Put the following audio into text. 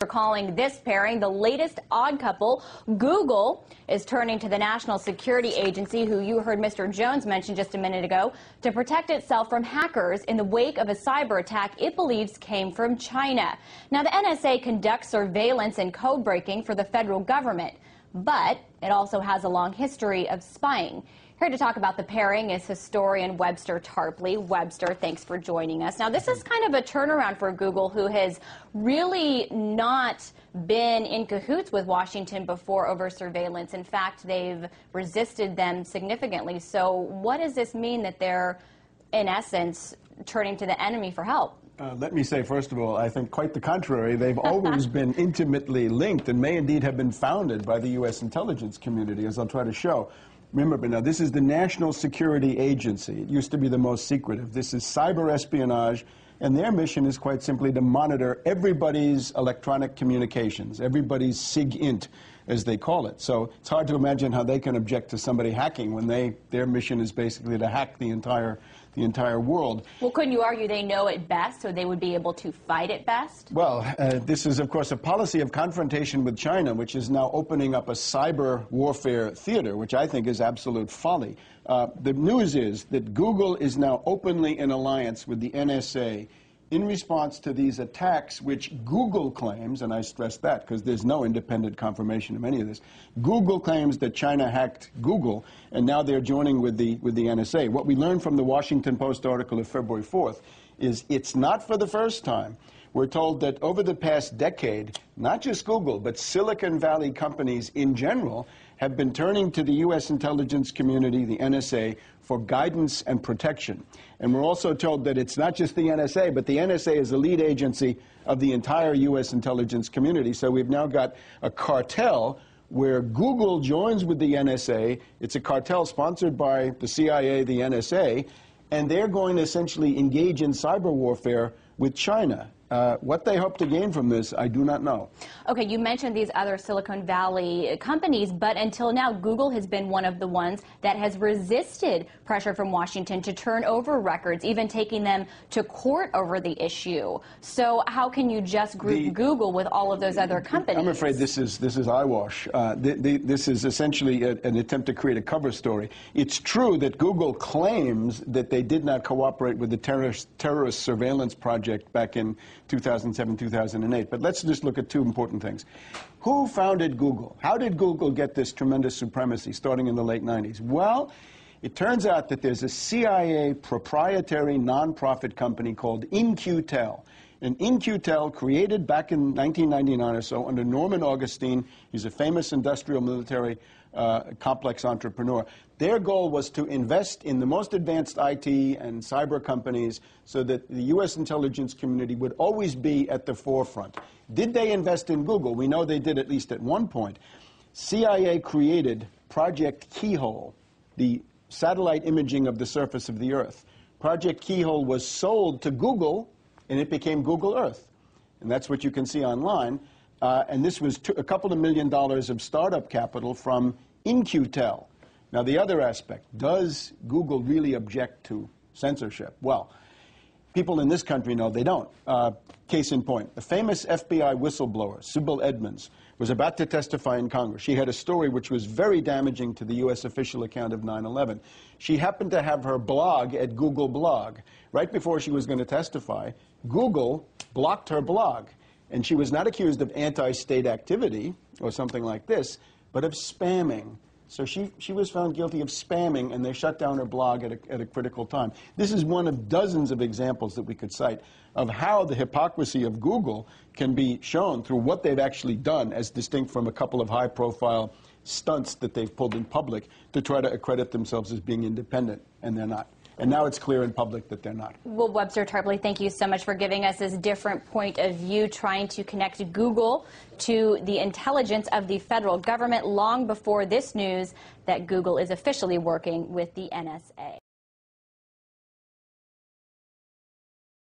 We're calling this pairing the latest odd couple. Google is turning to the National Security Agency, who you heard Mr. Jones mention just a minute ago, to protect itself from hackers in the wake of a cyber attack it believes came from China. Now, the NSA conducts surveillance and code breaking for the federal government, but it also has a long history of spying. Here to talk about the pairing is historian Webster Tarpley. Webster, thanks for joining us. Now, this is kind of a turnaround for Google, who has really not been in cahoots with Washington before over surveillance. In fact, they've resisted them significantly. So what does this mean that they're, in essence, turning to the enemy for help? Let me say, first of all, I think quite the contrary. They've always been intimately linked and may indeed have been founded by the U.S. intelligence community, as I'll try to show. Remember, now, this is the National Security Agency. It used to be the most secretive. This is cyber espionage, and their mission is quite simply to monitor everybody's electronic communications, everybody's SIGINT, as they call it. So it's hard to imagine how they can object to somebody hacking when their mission is basically to hack the entire world. Well, couldn't you argue they know it best, so they would be able to fight it best? Well, this is, of course, a policy of confrontation with China, which is now opening up a cyber warfare theater, which I think is absolute folly. The news is that Google is now openly in alliance with the NSA in response to these attacks, which Google claims, and I stress that because there's no independent confirmation of any of this, Google claims that China hacked Google, and now they're joining with the NSA. What we learned from the Washington Post article of February 4th is it's not for the first time. We're told that over the past decade, not just Google, but Silicon Valley companies in general have been turning to the U.S. intelligence community, the NSA, for guidance and protection. And we're also told that it's not just the NSA, but the NSA is the lead agency of the entire U.S. intelligence community. So we've now got a cartel where Google joins with the NSA. It's a cartel sponsored by the CIA, the NSA, and they're going to essentially engage in cyber warfare with China. What they hope to gain from this, I do not know. Okay, you mentioned these other Silicon Valley companies, but until now, Google has been one of the ones that has resisted pressure from Washington to turn over records, even taking them to court over the issue. So how can you just group Google with all of those other companies? I'm afraid this is eyewash. This is essentially an attempt to create a cover story. It's true that Google claims that they did not cooperate with the terrorist surveillance project back in 2007, 2008. But let's just look at two important things. Who founded Google? How did Google get this tremendous supremacy starting in the late 90s? Well, it turns out that there's a CIA proprietary nonprofit company called In-Q-Tel. And In-Q-Tel, created back in 1999 or so under Norman Augustine, he's a famous industrial military complex entrepreneur. Their goal was to invest in the most advanced IT and cyber companies so that the U.S. intelligence community would always be at the forefront. Did they invest in Google? We know they did, at least at one point. CIA created Project Keyhole, the satellite imaging of the surface of the Earth. Project Keyhole was sold to Google, and it became Google Earth. And that's what you can see online. And this was a couple of $1 million of startup capital from In-Q-Tel. Now, the other aspect, does Google really object to censorship? Well, people in this country know they don't. Case in point, a famous FBI whistleblower, Sybil Edmonds, was about to testify in Congress. She had a story which was very damaging to the U.S. official account of 9/11. She happened to have her blog at Google Blog. Right before she was going to testify, Google blocked her blog. And she was not accused of anti-state activity or something like this, but of spamming. So she was found guilty of spamming, and they shut down her blog at a critical time. This is one of dozens of examples that we could cite of how the hypocrisy of Google can be shown through what they've actually done, as distinct from a couple of high-profile stunts that they've pulled in public to try to accredit themselves as being independent, and they're not. And now it's clear in public that they're not. Well, Webster Tarpley, thank you so much for giving us this different point of view, trying to connect Google to the intelligence of the federal government long before this news that Google is officially working with the NSA.